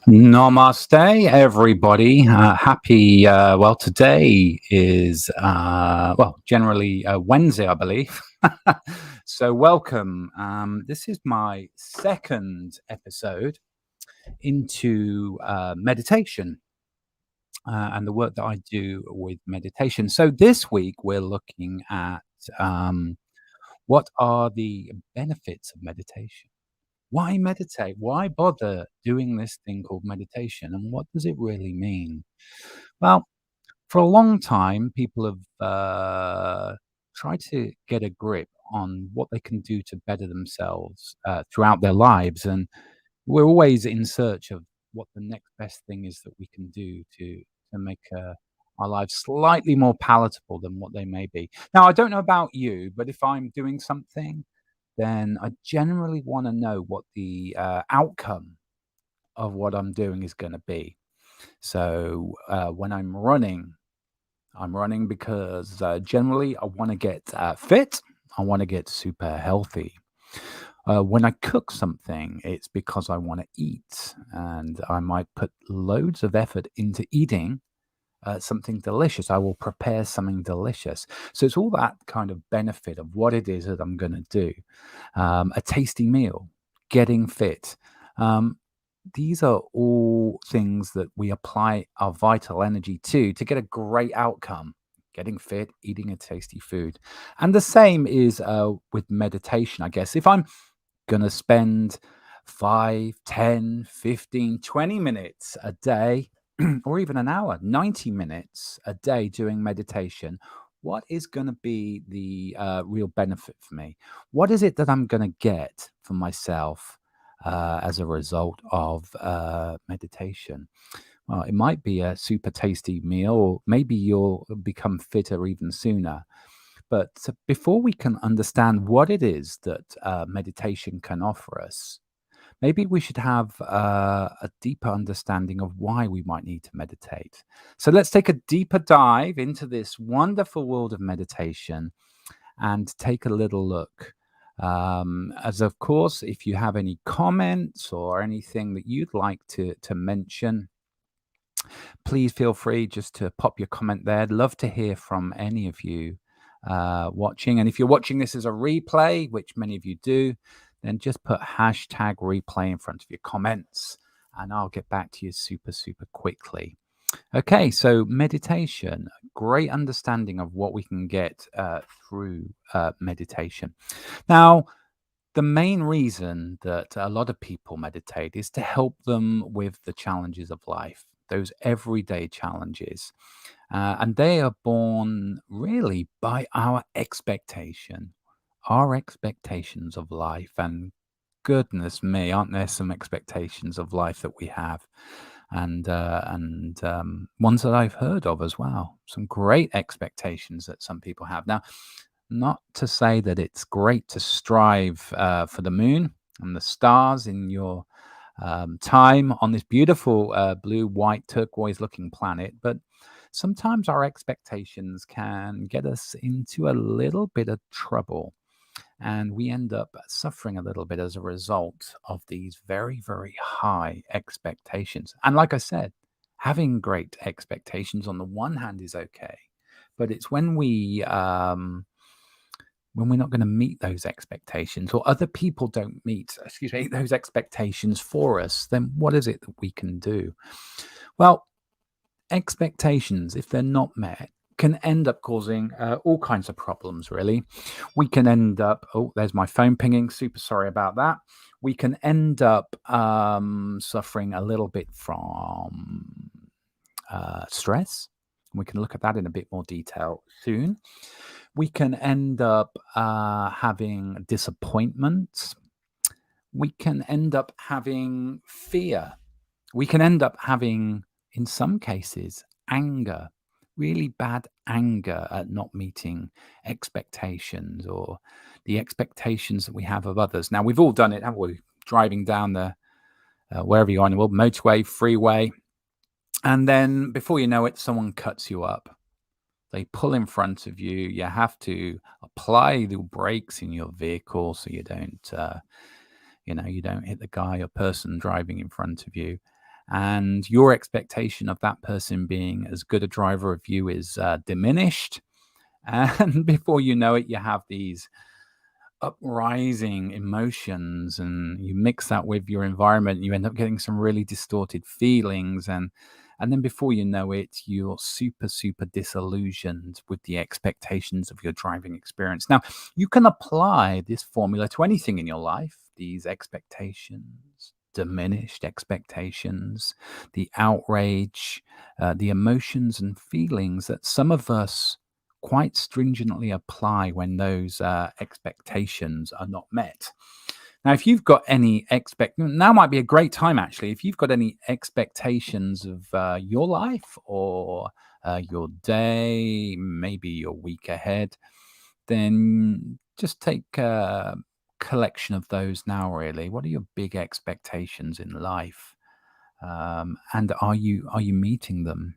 Namaste, everybody. Today is, generally Wednesday, I believe. So, welcome. This is my second episode into meditation and the work that I do with meditation. So, this week we're looking at um, what are the benefits of meditation? Why meditate? Why bother doing this thing called meditation? And what does it really mean? Well, for a long time, people have tried to get a grip on what they can do to better themselves throughout their lives. And we're always in search of what the next best thing is that we can do to make our lives slightly more palatable than what they may be. Now, I don't know about you, but if I'm doing something, then I generally want to know what the outcome of what I'm doing is going to be. So when I'm running because generally I want to get fit. I want to get super healthy. When I cook something, it's because I want to eat, and I might put loads of effort into eating something delicious. I will prepare something delicious. So it's all that kind of benefit of what it is that I'm going to do. A tasty meal, getting fit. Um, these are all things that we apply our vital energy to get a great outcome. Getting fit, eating a tasty food. And the same is with meditation, I guess. If I'm going to spend 5, 10, 15, 20 minutes a day, or even an hour, 90 minutes a day doing meditation, what is going to be the real benefit for me? What is it that I'm going to get for myself as a result of meditation? Well, it might be a super tasty meal, or maybe you'll become fitter even sooner. But before we can understand what it is that meditation can offer us, maybe we should have a deeper understanding of why we might need to meditate. So let's take a deeper dive into this wonderful world of meditation and take a little look. As of course, if you have any comments or anything that you'd like to mention, please feel free just to pop your comment there. I'd love to hear from any of you watching. And if you're watching this as a replay, which many of you do, then just put hashtag replay in front of your comments and I'll get back to you super, super quickly. Okay, so meditation, great understanding of what we can get through meditation. Now, the main reason that a lot of people meditate is to help them with the challenges of life, those everyday challenges. And they are born really by our expectations of life. And goodness me, aren't there some expectations of life that we have? And ones that I've heard of as well. Some great expectations that some people have. Now, not to say that it's great to strive for the moon and the stars in your time on this beautiful blue, white, turquoise looking planet, but sometimes our expectations can get us into a little bit of trouble. And we end up suffering a little bit as a result of these very, very high expectations. And like I said, having great expectations on the one hand is okay, but it's when we're not going to meet those expectations, or other people don't meet, those expectations for us, then what is it that we can do? Well, expectations, if they're not met, can end up causing all kinds of problems, really. We can end up, oh, there's my phone pinging. Super sorry about that. We can end up suffering a little bit from stress. We can look at that in a bit more detail soon. We can end up having disappointment. We can end up having fear. We can end up having, in some cases, anger, really bad anger at not meeting expectations or the expectations that we have of others. Now, we've all done it, haven't we? Driving down the wherever you are in the world, motorway, freeway, and then before you know it, someone cuts you up. They pull in front of you. You have to apply the brakes in your vehicle so you don't hit the guy or person driving in front of you. and your expectation of that person being as good a driver of you is diminished. And before you know it, you have these uprising emotions, and you mix that with your environment, and you end up getting some really distorted feelings, and then before you know it, you're super disillusioned with the expectations of your driving experience. Now, you can apply this formula to anything in your life. These expectations, diminished expectations, the outrage, the emotions and feelings that some of us quite stringently apply when those expectations are not met. Now, if you've got any now might be a great time actually. If you've got any expectations of your life or your day, maybe your week ahead, then just take a collection of those now. Really, what are your big expectations in life, and are you meeting them?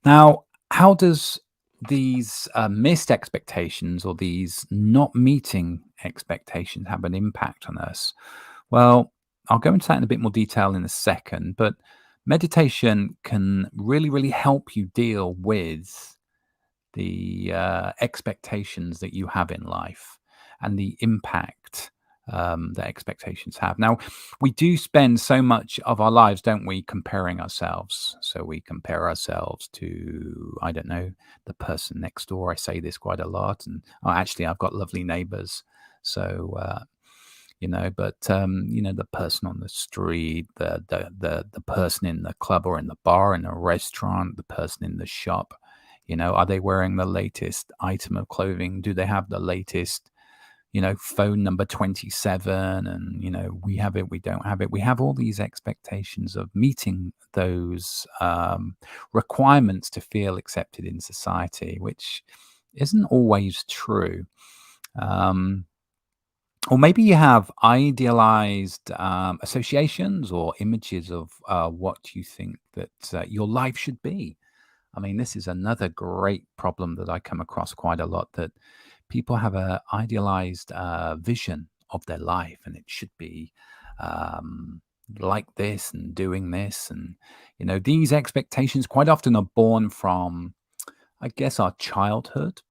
Now, how does these missed expectations or these not meeting expectations have an impact on us? Well, I'll go into that in a bit more detail in a second, but meditation can really help you deal with the expectations that you have in life and the impact that expectations have. Now, we do spend so much of our lives, don't we, comparing ourselves. So we compare ourselves to, I don't know, the person next door. I say this quite a lot. And actually, I've got lovely neighbors. So, but the person on the street, the person in the club or in the bar, in a restaurant, the person in the shop, are they wearing the latest item of clothing? Do they have the latest, phone number 27? And, we have it, we don't have it. We have all these expectations of meeting those requirements to feel accepted in society, which isn't always true. Or maybe you have idealized associations or images of what you think that your life should be. I mean, this is another great problem that I come across quite a lot, that people have a idealized vision of their life, and it should be um, like this and doing this. And, these expectations quite often are born from, I guess, our childhood.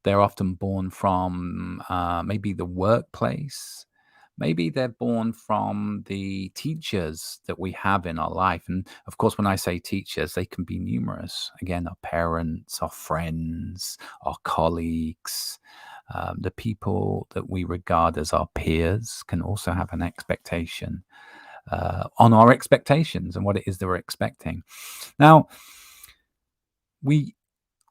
They're often born from maybe the workplace. Maybe they're born from the teachers that we have in our life. And of course, when I say teachers, they can be numerous. Again, our parents, our friends, our colleagues, the people that we regard as our peers can also have an expectation on our expectations and what it is that we're expecting. Now, we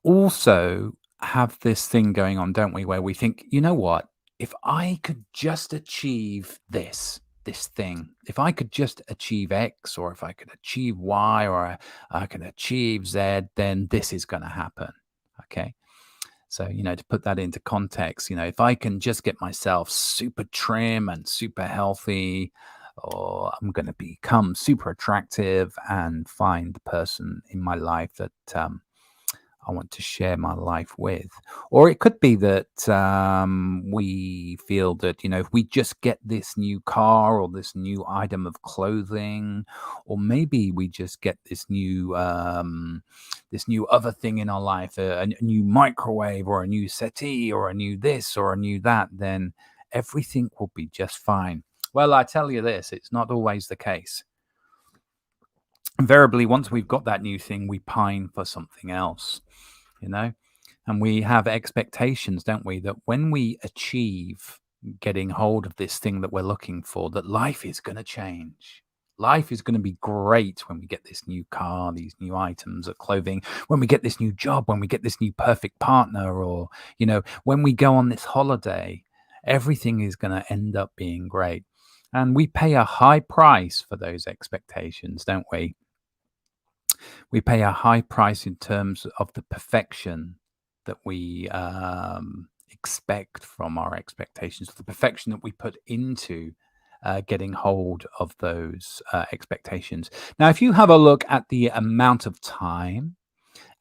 also have this thing going on, don't we, where we think, you know what, if I could just achieve this thing, if I could just achieve X, or if I could achieve Y, or I could achieve Z, then this is going to happen. Okay. So, to put that into context, if I can just get myself super trim and super healthy, or I'm going to become super attractive and find the person in my life that I want to share my life with. Or it could be that we feel that, if we just get this new car or this new item of clothing, or maybe we just get this new other thing in our life, a new microwave or a new settee or a new this or a new that, then everything will be just fine. Well, I tell you this, it's not always the case. Invariably, once we've got that new thing, we pine for something else, and we have expectations, don't we, that when we achieve getting hold of this thing that we're looking for, that life is going to change. Life is going to be great when we get this new car, these new items of clothing, when we get this new job, when we get this new perfect partner, or, when we go on this holiday, everything is going to end up being great. And we pay a high price for those expectations, don't we? We pay a high price in terms of the perfection that we expect from our expectations, the perfection that we put into getting hold of those expectations. Now, if you have a look at the amount of time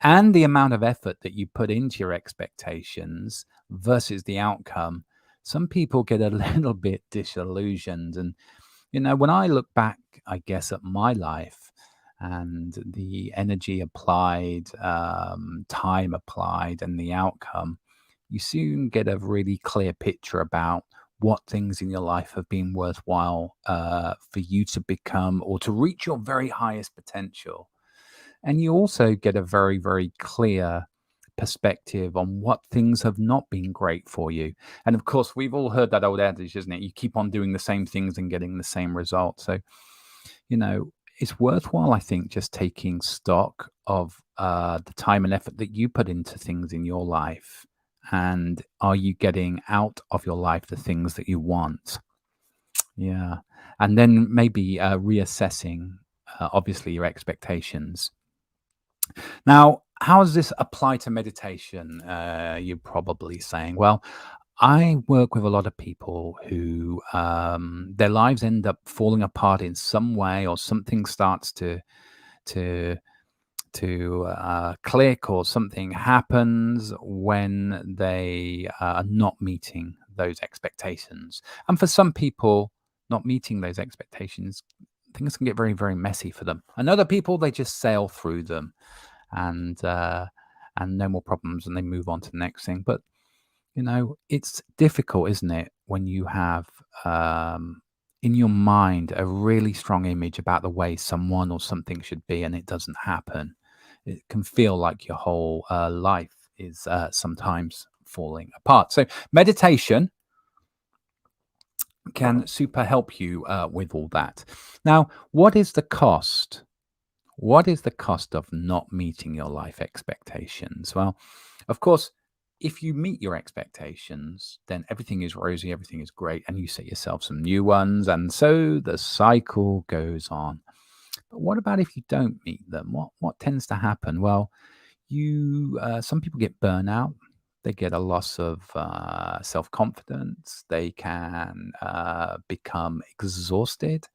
and the amount of effort that you put into your expectations versus the outcome, some people get a little bit disillusioned. And When I look back, I guess, at my life and the energy applied, time applied, and the outcome, you soon get a really clear picture about what things in your life have been worthwhile for you to become or to reach your very highest potential. And you also get a very, very clear perspective on what things have not been great for you. And of course, we've all heard that old adage, isn't it? You keep on doing the same things and getting the same results. So, you know, it's worthwhile, I think, just taking stock of the time and effort that you put into things in your life. And are you getting out of your life the things that you want? Yeah. And then maybe reassessing, obviously, your expectations. Now, how does this apply to meditation? You're probably saying, well, I work with a lot of people who their lives end up falling apart in some way, or something starts to click, or something happens when they are not meeting those expectations. And for some people, not meeting those expectations, things can get very, very messy for them. And other people, they just sail through them and no more problems, and they move on to the next thing. But it's difficult, isn't it, when you have in your mind a really strong image about the way someone or something should be, and it doesn't happen. It can feel like your whole life is sometimes falling apart. So meditation can super help you with all that. Now, what is the cost? What is the cost of not meeting your life expectations? Well, of course, if you meet your expectations, then everything is rosy, everything is great, and you set yourself some new ones, and so the cycle goes on. But what about if you don't meet them? What tends to happen? Well, some people get burnout. They get a loss of self confidence. They can become exhausted.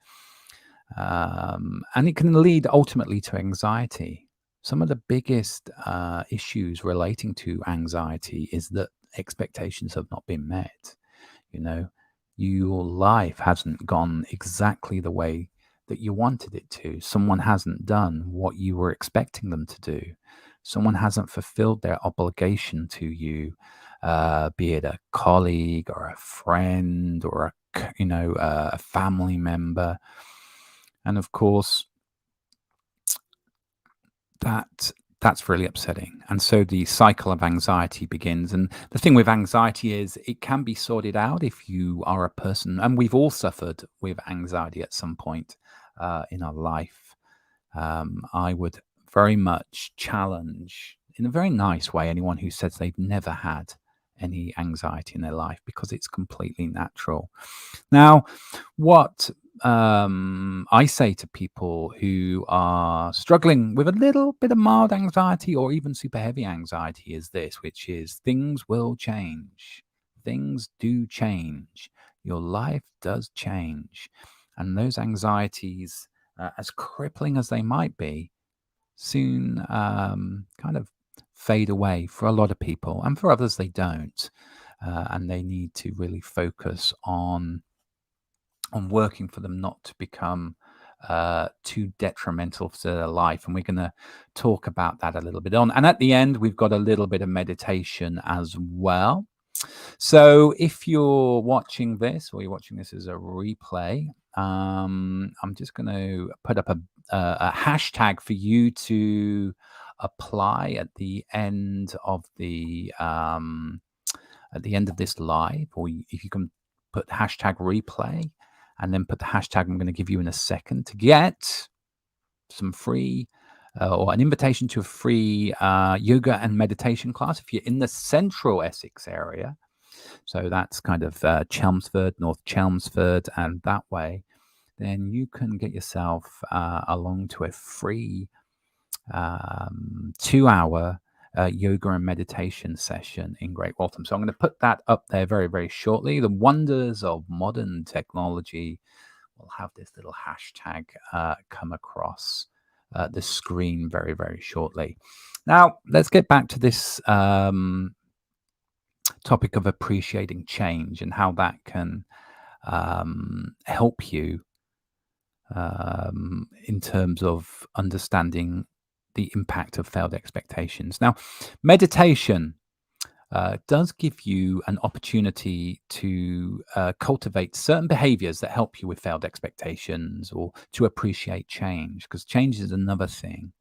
And it can lead ultimately to anxiety. Some of the biggest issues relating to anxiety is that expectations have not been met. You know, your life hasn't gone exactly the way that you wanted it to. Someone hasn't done what you were expecting them to do. Someone hasn't fulfilled their obligation to you, be it a colleague or a friend or a family member. And of course, that's really upsetting. And so the cycle of anxiety begins. And the thing with anxiety is it can be sorted out if you are a person, and we've all suffered with anxiety at some point in our life. I would very much challenge, in a very nice way, anyone who says they've never had any anxiety in their life, because it's completely natural. Now, what I say to people who are struggling with a little bit of mild anxiety or even super heavy anxiety is this, which is things will change. Things do change. Your life does change. And those anxieties, as crippling as they might be, soon kind of fade away for a lot of people. And for others, they don't. And they need to really focus on working for them not to become too detrimental to their life. And we're going to talk about that a little bit on. And at the end, we've got a little bit of meditation as well. So if you're watching this, or you're watching this as a replay, I'm just going to put up a hashtag for you to apply at the end of this live, or if you can put hashtag replay and then put the hashtag I'm going to give you in a second to get some free or an invitation to a free yoga and meditation class if you're in the central Essex area. So that's kind of Chelmsford, North Chelmsford, and that way, then you can get yourself along to a free 2-hour yoga and meditation session in Great Waltham. So I'm going to put that up there very, very shortly. The wonders of modern technology will have this little hashtag come across the screen very, very shortly. Now, let's get back to this topic of appreciating change and how that can help you in terms of understanding the impact of failed expectations. Now, meditation does give you an opportunity to cultivate certain behaviors that help you with failed expectations or to appreciate change, because change is another thing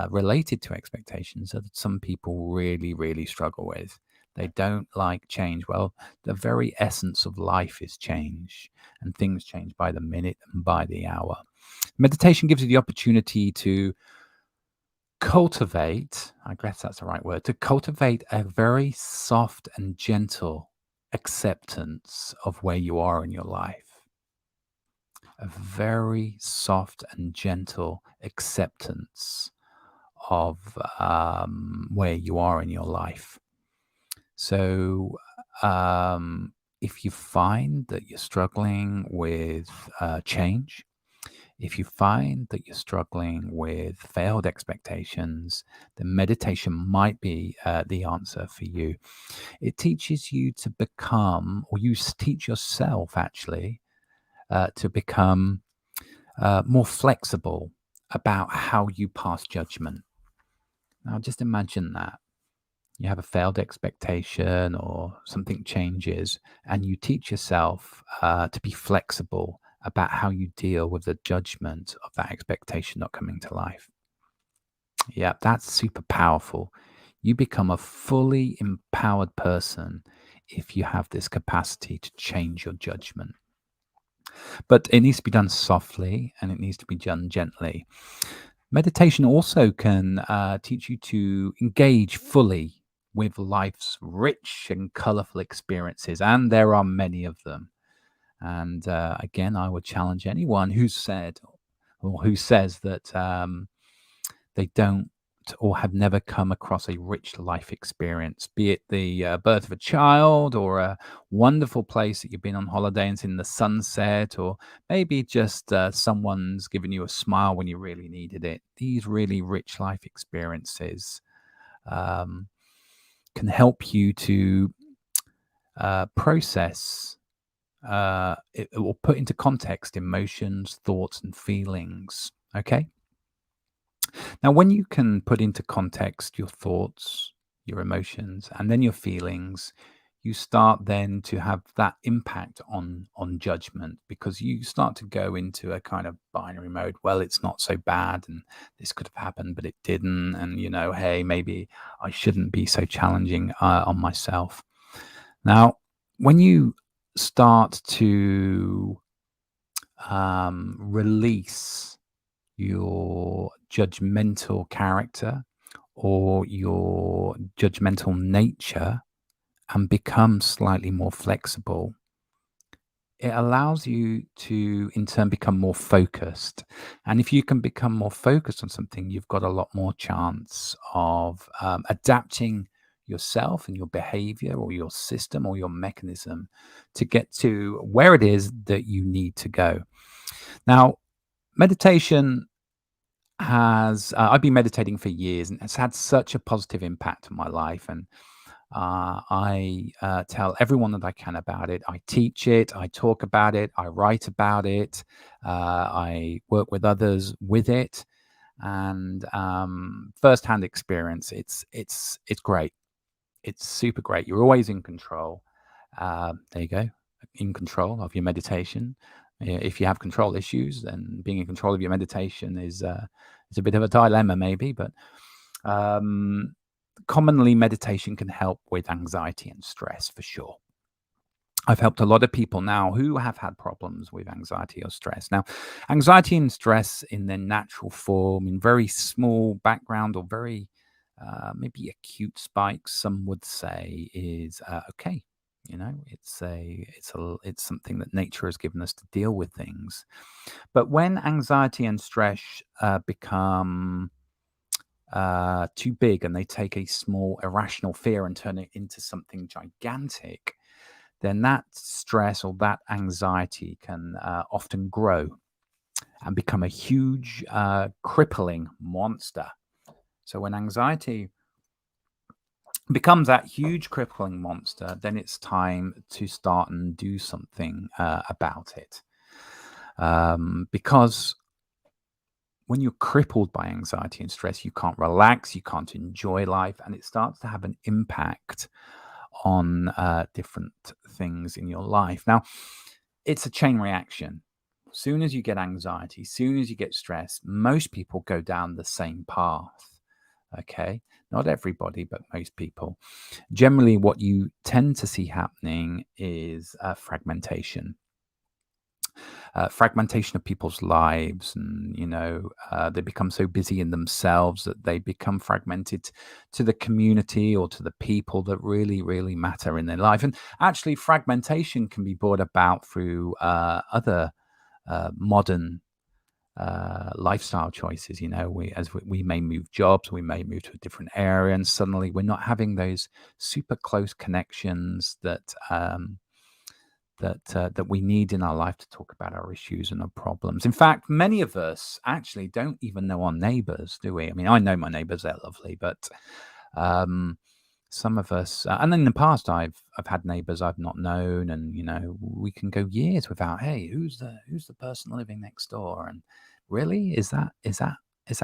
related to expectations that some people really, really struggle with. They don't like change. Well, the very essence of life is change, and things change by the minute and by the hour. Meditation gives you the opportunity to cultivate, I guess that's the right word, to cultivate a very soft and gentle acceptance of where you are in your life. A very soft and gentle acceptance of where you are in your life. So, if you find that you're struggling with change, if you find that you're struggling with failed expectations, then meditation might be the answer for you. It teaches you to become, or you teach yourself actually, to become more flexible about how you pass judgment. Now, just imagine that. You have a failed expectation or something changes, and you teach yourself to be flexible about how you deal with the judgment of that expectation not coming to life. Yeah, that's super powerful. You become a fully empowered person if you have this capacity to change your judgment. But it needs to be done softly and it needs to be done gently. Meditation also can teach you to engage fully with life's rich and colorful experiences, and there are many of them. And again, I would challenge anyone who said or who says that they don't or have never come across a rich life experience, be it the birth of a child or a wonderful place that you've been on holiday and seen the sunset, or maybe just someone's given you a smile when you really needed it. These really rich life experiences um, can help you to process or put into context emotions, thoughts, and feelings. Okay. Now, when you can put into context your thoughts, your emotions, and then your feelings, you start then to have that impact on judgment, because you start to go into a kind of binary mode. Well, it's not so bad, and this could have happened, but it didn't. And hey, maybe I shouldn't be so challenging on myself. Now, when you start to release your judgmental character or your judgmental nature and become slightly more flexible, it allows you to in turn become more focused. And if you can become more focused on something, you've got a lot more chance of adapting yourself and your behavior or your system or your mechanism to get to where it is that you need to go. Now, meditation has I've been meditating for years, and it's had such a positive impact on my life. And I tell everyone that I can about it. I teach it, I talk about it, I write about it, I work with others with it, and firsthand experience. It's great. It's super great. You're always in control. There you go, in control of your meditation. If you have control issues, then being in control of your meditation is a bit of a dilemma, maybe. But commonly, meditation can help with anxiety and stress for sure. I've helped a lot of people now who have had problems with anxiety or stress. Now, anxiety and stress in their natural form, in very small background or very maybe acute spikes, some would say, is okay. It's something that nature has given us to deal with things. But when anxiety and stress become too big and they take a small irrational fear and turn it into something gigantic, then that stress or that anxiety can often grow and become a huge, crippling monster. So when anxiety becomes that huge, crippling monster, then it's time to start and do something about it. Because when you're crippled by anxiety and stress, you can't relax, you can't enjoy life, and it starts to have an impact on different things in your life. Now, it's a chain reaction. Soon as you get anxiety, soon as you get stress, most people go down the same path. Okay, not everybody, but most people. Generally, what you tend to see happening is fragmentation. Fragmentation of people's lives, and they become so busy in themselves that they become fragmented to the community or to the people that really, really matter in their life. And actually, fragmentation can be brought about through other modern lifestyle choices. We may move jobs, we may move to a different area, and suddenly we're not having those super close connections that we need in our life to talk about our issues and our problems. In fact, many of us actually don't even know our neighbors, do we? I mean, I know my neighbors; they're lovely, but some of us, and in the past, I've had neighbors I've not known, and we can go years without, hey, who's the person living next door? And really, is that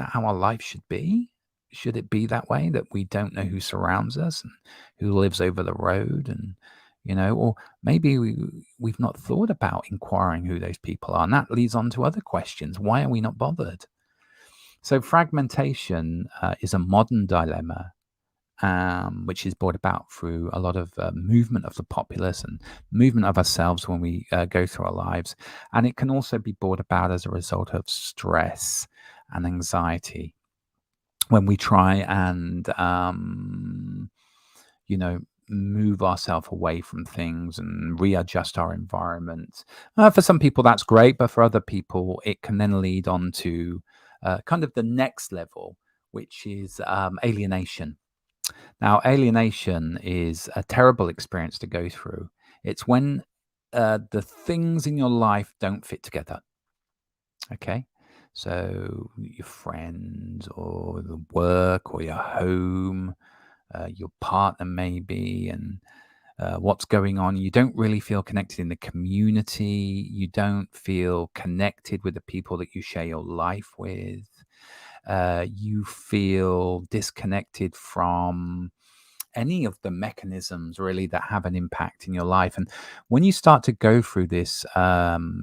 how our life should be? Should it be that way, that we don't know who surrounds us and who lives over the road, and or maybe we've not thought about inquiring who those people are, and that leads on to other questions. Why are we not bothered? So fragmentation is a modern dilemma, which is brought about through a lot of movement of the populace and movement of ourselves when we go through our lives. And it can also be brought about as a result of stress and anxiety when we try and, move ourselves away from things and readjust our environment. For some people, that's great, but for other people, it can then lead on to kind of the next level, which is alienation. Now, alienation is a terrible experience to go through. It's when the things in your life don't fit together. Okay. So your friends or the work or your home, your partner maybe, and what's going on. You don't really feel connected in the community. You don't feel connected with the people that you share your life with. You feel disconnected from any of the mechanisms really that have an impact in your life. And when you start to go through this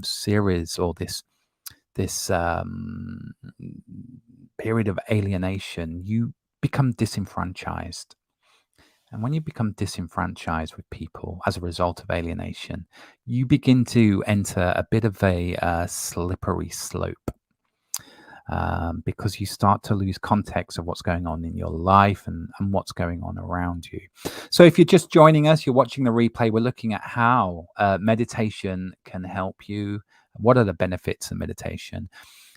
series or this period of alienation, you become disenfranchised. And when you become disenfranchised with people as a result of alienation, you begin to enter a bit of a slippery slope, because you start to lose context of what's going on in your life and what's going on around you. So if you're just joining us, you're watching the replay, we're looking at how meditation can help you. What are the benefits of meditation?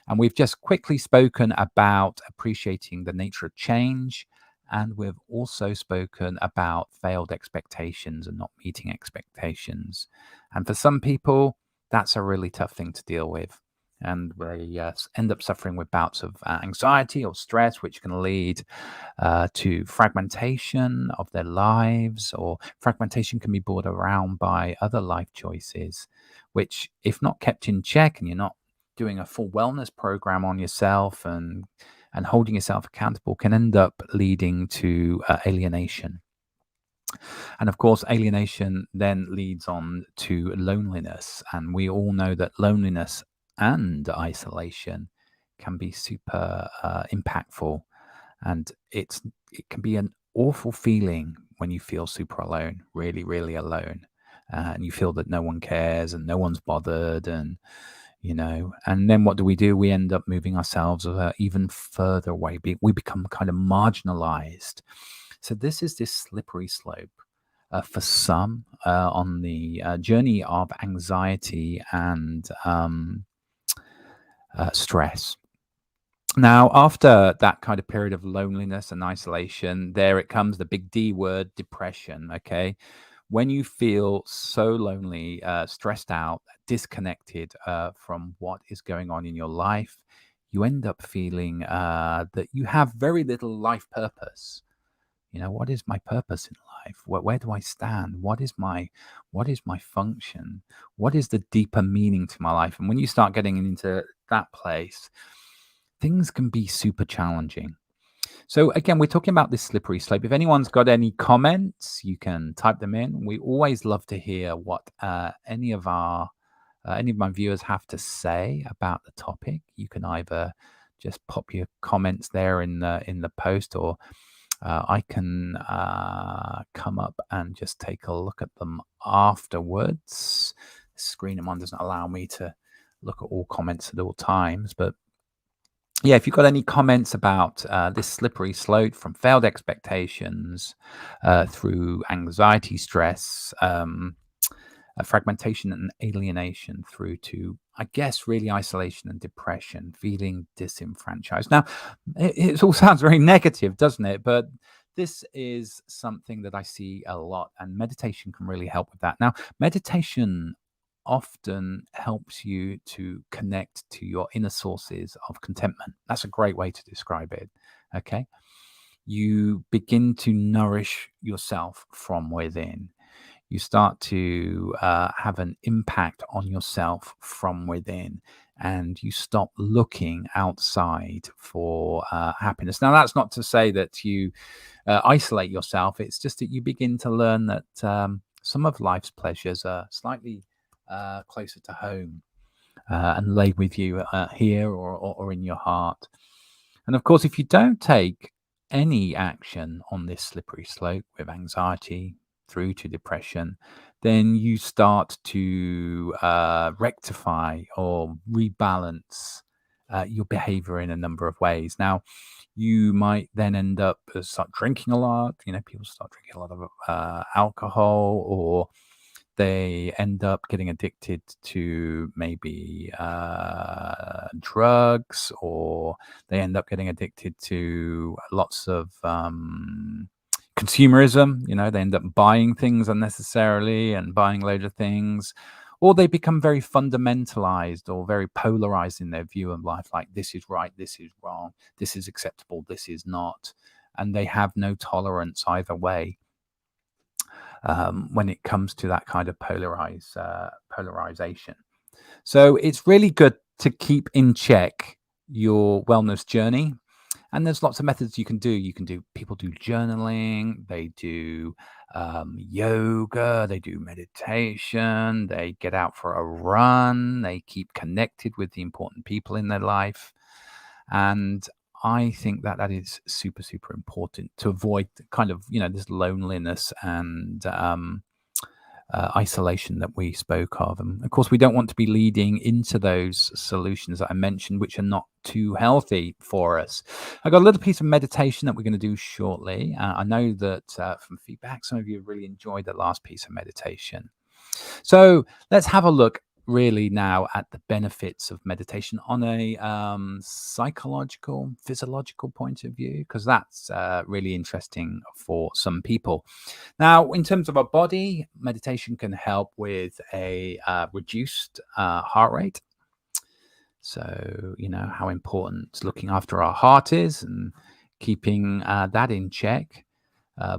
And we've just quickly spoken about appreciating the nature of change. And we've also spoken about failed expectations and not meeting expectations. And for some people, that's a really tough thing to deal with. And they end up suffering with bouts of anxiety or stress, which can lead to fragmentation of their lives, or fragmentation can be brought around by other life choices, which, if not kept in check and you're not doing a full wellness program on yourself and holding yourself accountable, can end up leading to alienation. And of course, alienation then leads on to loneliness. And we all know that loneliness and isolation can be super impactful. And it can be an awful feeling when you feel super alone, really, really alone. And you feel that no one cares and no one's bothered. And then what do? We end up moving ourselves even further away. We become kind of marginalized. So this is this slippery slope for some on the journey of anxiety and stress. Now, after that kind of period of loneliness and isolation, there it comes, the big D word, depression. Okay. When you feel so lonely, stressed out, disconnected from what is going on in your life, you end up feeling that you have very little life purpose. What is my purpose in life? Where do I stand? What is my function? What is the deeper meaning to my life? And when you start getting into that place, things can be super challenging. So again, we're talking about this slippery slope. If anyone's got any comments, you can type them in. We always love to hear what any of my viewers have to say about the topic. You can either just pop your comments there in the post, or I can come up and just take a look at them afterwards. The screen I'm on doesn't allow me to look at all comments at all times, but yeah, if you've got any comments about this slippery slope from failed expectations through anxiety, stress, fragmentation and alienation, through to, I guess, really isolation and depression, feeling disenfranchised. Now, it all sounds very negative, doesn't it? But this is something that I see a lot, and meditation can really help with that. Now, meditation often helps you to connect to your inner sources of contentment. That's a great way to describe it. Okay. You begin to nourish yourself from within. You start to have an impact on yourself from within, and you stop looking outside for happiness. Now, that's not to say that you isolate yourself. It's just that you begin to learn that some of life's pleasures are slightly closer to home and lay with you here or in your heart. And of course, if you don't take any action on this slippery slope with anxiety through to depression, then you start to rectify or rebalance your behavior in a number of ways. Now, you might then end up start drinking a lot. People start drinking a lot of alcohol, or they end up getting addicted to maybe drugs, or they end up getting addicted to lots of consumerism. They end up buying things unnecessarily and buying loads of things, or they become very fundamentalized or very polarized in their view of life, like this is right, this is wrong, this is acceptable, this is not, and they have no tolerance either way. When it comes to that kind of polarization. So it's really good to keep in check your wellness journey. And there's lots of methods you can do. People do journaling, they do yoga, they do meditation, they get out for a run, they keep connected with the important people in their life. And I think that is super, super important to avoid kind of, this loneliness and isolation that we spoke of. And of course, we don't want to be leading into those solutions that I mentioned, which are not too healthy for us. I got a little piece of meditation that we're going to do shortly. I know that from feedback, some of you have really enjoyed the last piece of meditation. So let's have a look really now at the benefits of meditation on a psychological, physiological point of view, because that's really interesting for some people. Now, in terms of our body, meditation can help with a reduced heart rate. So, how important looking after our heart is and keeping that in check.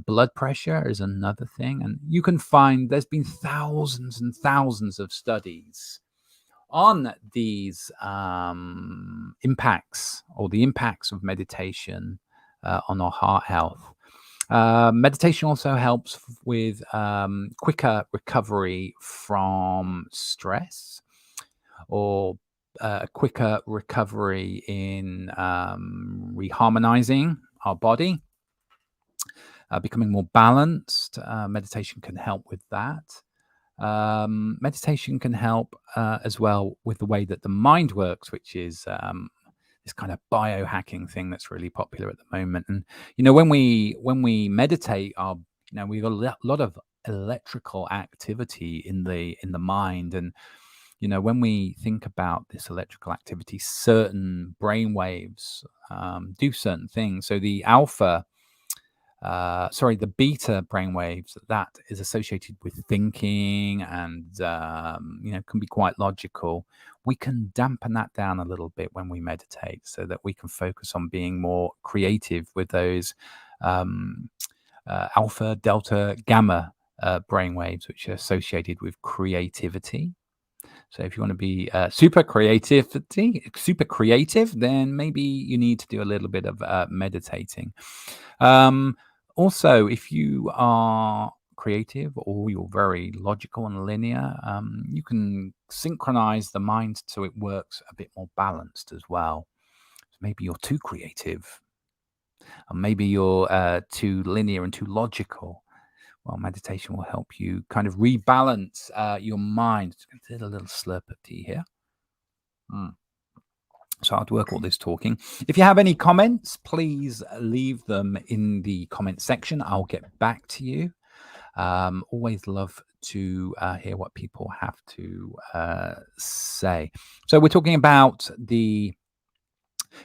Blood pressure is another thing. And you can find there's been thousands and thousands of studies on these impacts, or the impacts of meditation on our heart health. Meditation also helps with quicker recovery from stress, or a quicker recovery in reharmonizing our body. Becoming more balanced. Meditation can help with that. Meditation can help as well with the way that the mind works, which is this kind of biohacking thing that's really popular at the moment. And when we meditate, we've got a lot of electrical activity in the mind, and when we think about this electrical activity, certain brain waves do certain things. So the beta brainwaves, that is associated with thinking and can be quite logical. We can dampen that down a little bit when we meditate, so that we can focus on being more creative with those alpha, delta, gamma brain waves, which are associated with creativity. So if you want to be super creative, then maybe you need to do a little bit of meditating. Also, if you are creative or you're very logical and linear, you can synchronize the mind so it works a bit more balanced as well. So maybe you're too creative, or maybe you're too linear and too logical. Well, meditation will help you kind of rebalance your mind. Just gonna do a little slurp of tea here. So I'll work all this talking. If you have any comments, please leave them in the comment section. I'll get back to you. Always love to hear what people have to say. So we're talking about the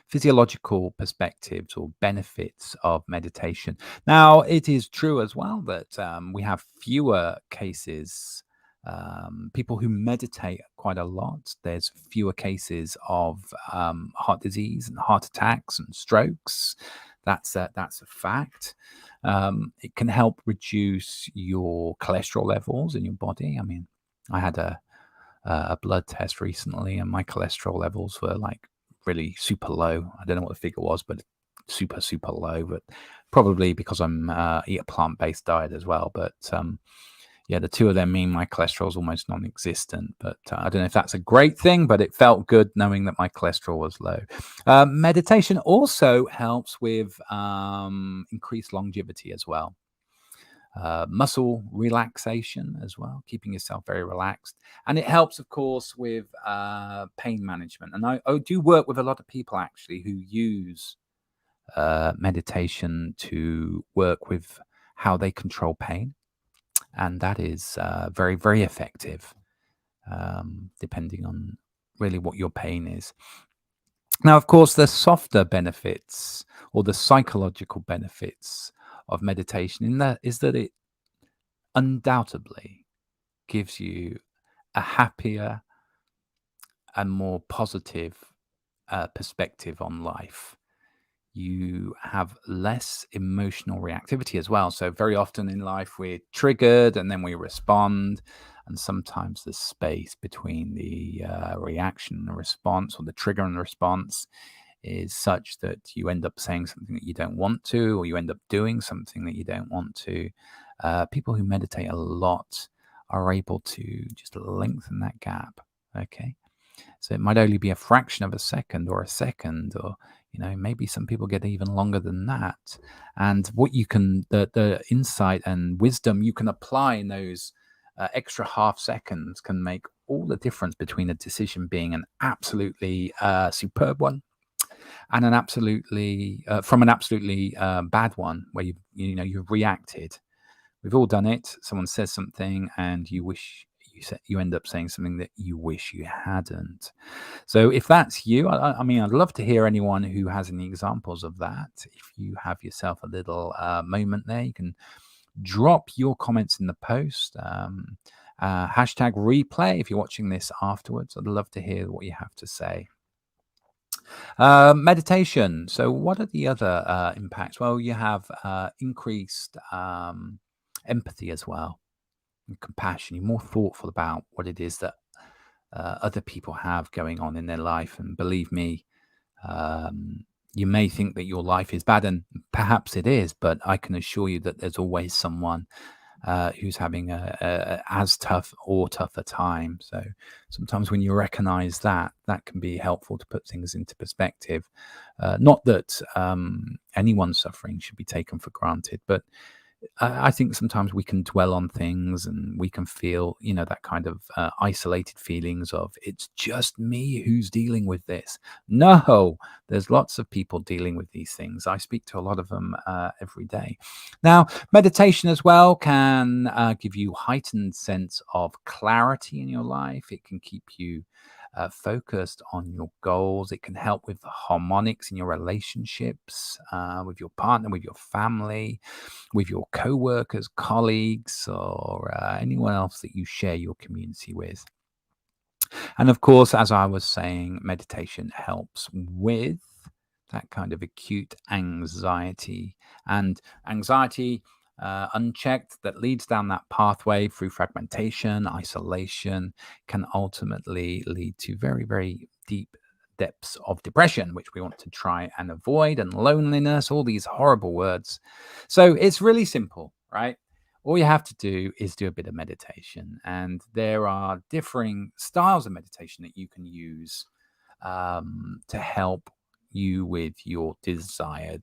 physiological perspectives or benefits of meditation. Now, it is true as well that we have fewer cases, people who meditate quite a lot. There's fewer cases of heart disease and heart attacks and strokes. That's a fact. It can help reduce your cholesterol levels in your body. I mean, I had a blood test recently, and my cholesterol levels were like really super low. I don't know what the figure was, but super low. But probably because I'm eat a plant-based diet as well. But yeah, the two of them mean my cholesterol is almost non-existent. But I don't know if that's a great thing, but it felt good knowing that my cholesterol was low. Meditation also helps with increased longevity as well. Muscle relaxation as well, keeping yourself very relaxed. And it helps, of course, with pain management. And I do work with a lot of people actually who use meditation to work with how they control pain. And that is very, very effective, depending on really what your pain is. Now, of course, the softer benefits or the psychological benefits of meditation is that it undoubtedly gives you a happier and more positive perspective on life. You have less emotional reactivity as well. So very often in life we're triggered and then we respond, and sometimes the space between the reaction and the response, or the trigger and the response, is such that you end up saying something that you don't want to, or you end up doing something that you don't want to. People who meditate a lot are able to just lengthen that gap. Okay, so it might only be a fraction of a second, or maybe some people get even longer than that. And what you can, the insight and wisdom you can apply in those extra half seconds can make all the difference between a decision being an absolutely superb one and an absolutely bad one where you've reacted. We've all done it. Someone says something and you end up saying something that you wish you hadn't. So if that's you, I mean, I'd love to hear anyone who has any examples of that. If you have yourself a little moment there, you can drop your comments in the post. Hashtag replay if you're watching this afterwards. I'd love to hear what you have to say. Meditation. So what are the other impacts? Well, you have increased empathy as well, and compassion. You're more thoughtful about what it is that other people have going on in their life. And believe me, you may think that your life is bad, and perhaps it is, but I can assure you that there's always someone who's having a as tough or tougher time. So sometimes when you recognize that can be helpful to put things into perspective. Not that anyone's suffering should be taken for granted, but I think sometimes we can dwell on things and we can feel, that kind of isolated feelings of it's just me who's dealing with this. No, there's lots of people dealing with these things. I speak to a lot of them every day. Now, meditation as well can give you heightened sense of clarity in your life. It can keep you focused on your goals. It can help with the harmonics in your relationships, with your partner, with your family, with your co-workers, colleagues, or anyone else that you share your community with. And of course, as I was saying, meditation helps with that kind of acute anxiety. And anxiety unchecked that leads down that pathway through fragmentation, isolation, can ultimately lead to very, very deep depths of depression, which we want to try and avoid, and loneliness, all these horrible words. So it's really simple, right? All you have to do is do a bit of meditation, and there are differing styles of meditation that you can use to help you with your desired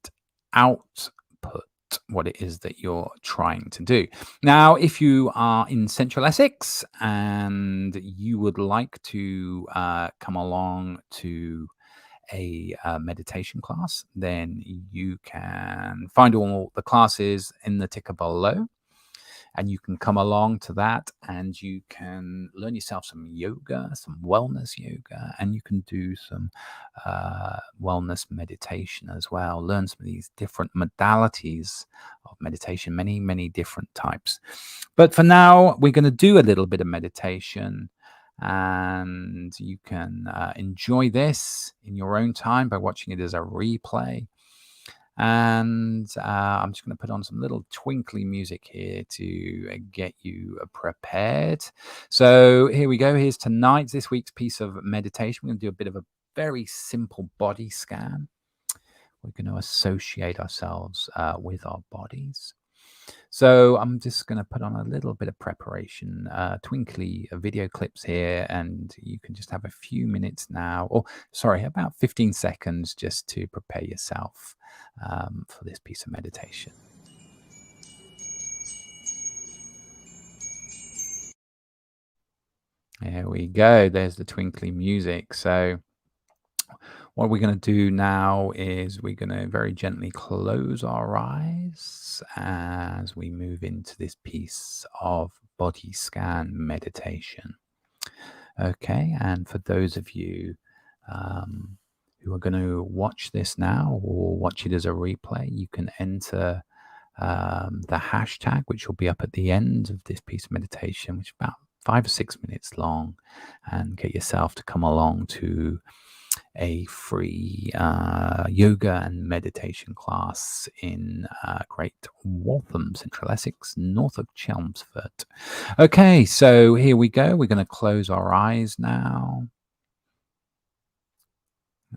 output, what it is that you're trying to do. Now, if you are in Central Essex and you would like to come along to a meditation class, then you can find all the classes in the ticker below, and you can come along to that and you can learn yourself some yoga, some wellness yoga, and you can do some wellness meditation as well. Learn some of these different modalities of meditation, many, many different types. But for now, we're going to do a little bit of meditation, and you can enjoy this in your own time by watching it as a replay. And I'm just going to put on some little twinkly music here to get you prepared. So here we go. Here's this week's piece of meditation. We're going to do a bit of a very simple body scan. We're going to associate ourselves with our bodies. So I'm just going to put on a little bit of preparation, twinkly video clips here, and you can just have a few minutes now, or sorry, about 15 seconds just to prepare yourself for this piece of meditation. There we go. There's the twinkly music. So what we're going to do now is we're going to very gently close our eyes as we move into this piece of body scan meditation. Okay, and for those of you who are going to watch this now or watch it as a replay, you can enter the hashtag, which will be up at the end of this piece of meditation, which is about 5 or 6 minutes long, and get yourself to come along to a free yoga and meditation class in Great Waltham, Central Essex, north of Chelmsford. Okay, so here we go. We're going to close our eyes now.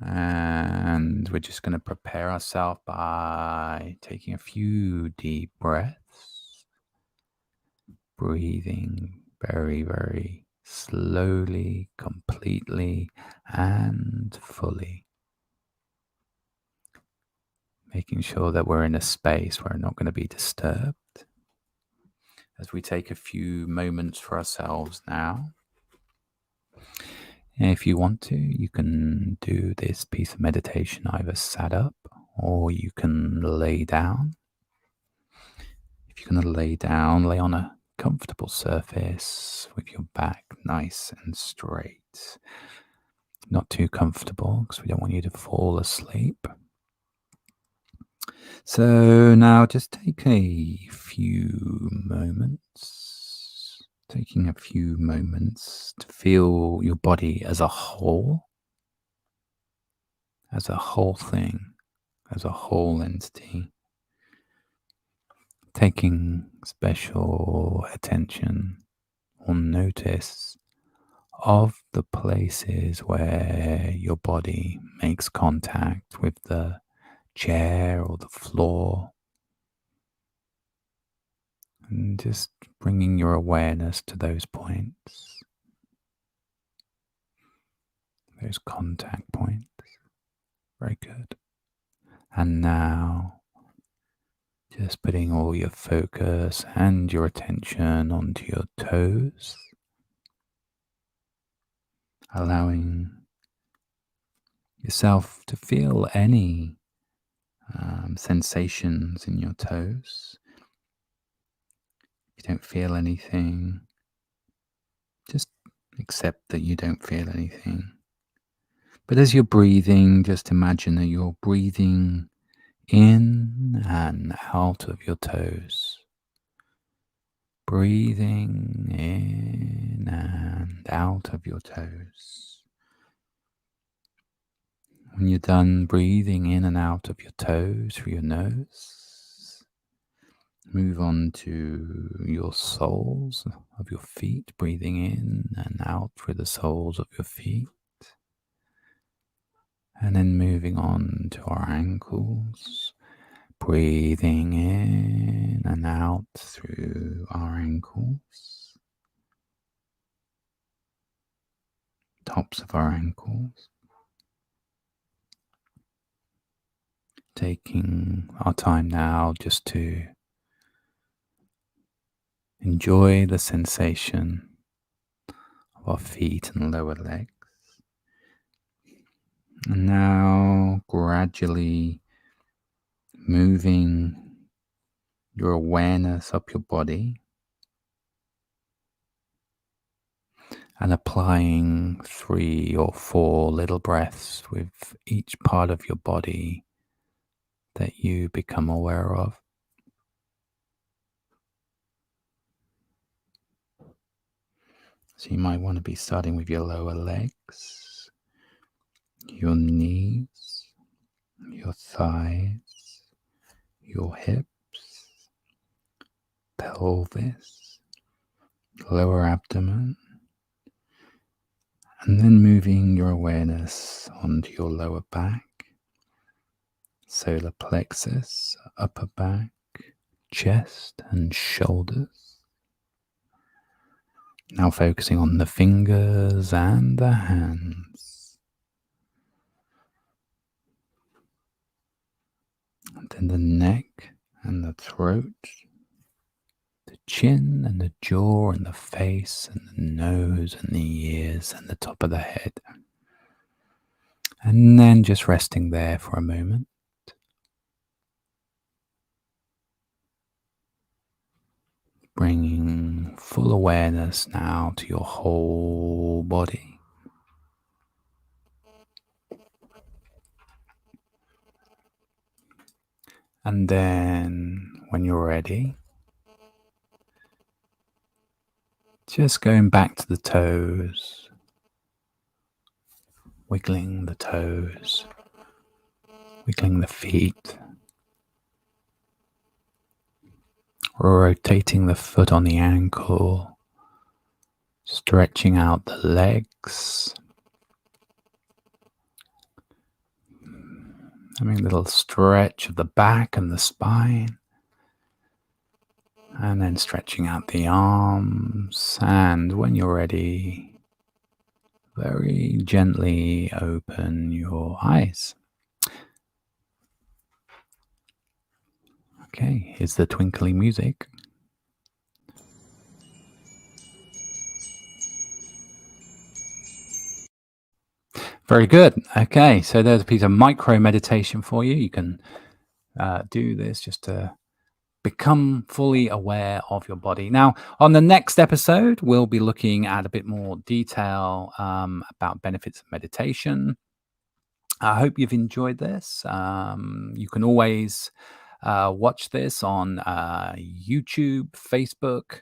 And we're just going to prepare ourselves by taking a few deep breaths, breathing very, very slowly, completely, and fully. Making sure that we're in a space where we're not going to be disturbed. As we take a few moments for ourselves now. And if you want to, you can do this piece of meditation either sat up or you can lay down. If you're going to lay down, lay on a comfortable surface with your back nice and straight. Not too comfortable because we don't want you to fall asleep. So now just take a few moments, to feel your body as a whole thing, as a whole entity. Taking special attention or notice of the places where your body makes contact with the chair or the floor, and just bringing your awareness to those points, those contact points. Very good. And now just putting all your focus and your attention onto your toes, allowing yourself to feel any sensations in your toes. If you don't feel anything, just accept that you don't feel anything. But as you're breathing, just imagine that you're breathing in and out of your toes. Breathing in and out of your toes. When you're done breathing in and out of your toes through your nose, Move on to your soles of your feet, breathing in and out through the soles of your feet. And then moving on to our ankles, breathing in and out through our ankles, tops of our ankles. Taking our time now just to enjoy the sensation of our feet and lower legs. And now gradually moving your awareness up your body and applying 3 or 4 little breaths with each part of your body that you become aware of. So you might want to be starting with your lower legs, your knees, your thighs, your hips, pelvis, lower abdomen, and then moving your awareness onto your lower back, solar plexus, upper back, chest and shoulders. Now focusing on the fingers and the hands. And then the neck and the throat, the chin and the jaw and the face and the nose and the ears and the top of the head. And then just resting there for a moment. Bringing full awareness now to your whole body. And then when you're ready, just going back to the toes, wiggling the toes, wiggling the feet, rotating the foot on the ankle, stretching out the legs, having a little stretch of the back and the spine, and then stretching out the arms. And when you're ready, very gently open your eyes. Okay, here's the twinkly music. Very good. Okay, so there's a piece of micro meditation for you. You can do this just to become fully aware of your body. Now, on the next episode, we'll be looking at a bit more detail about benefits of meditation. I hope you've enjoyed this. You can always watch this on YouTube, Facebook,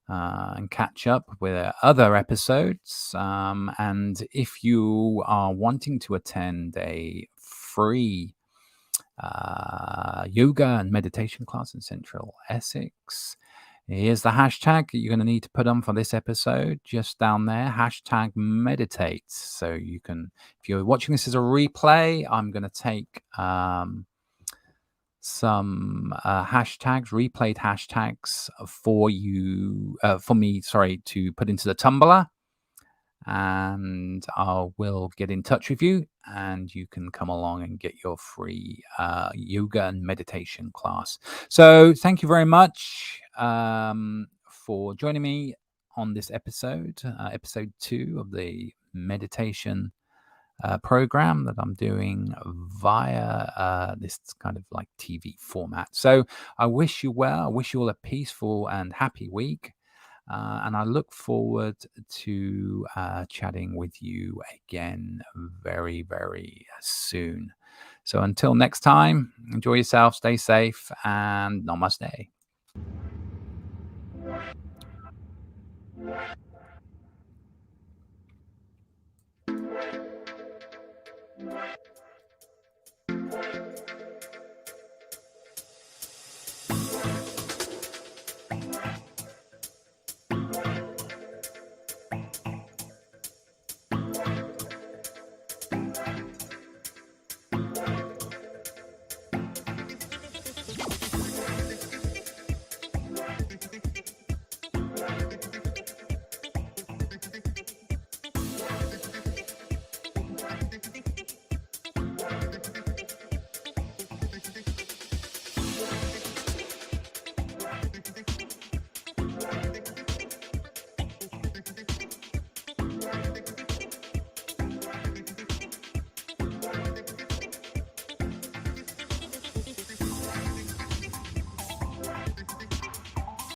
and catch up with other episodes. And if you are wanting to attend a free yoga and meditation class in Central Essex, here's the hashtag you're going to need to put on for this episode, just down there, hashtag meditate. So you can, if you're watching this as a replay, I'm going to take some replayed hashtags for you, to put into the Tumblr, and I will get in touch with you, and you can come along and get your free yoga and meditation class. So thank you very much for joining me on this episode 2 of the meditation program that I'm doing via this kind of like TV format. So I wish you well. I wish you all a peaceful and happy week. And I look forward to chatting with you again very, very soon. So until next time, enjoy yourself, stay safe, and namaste.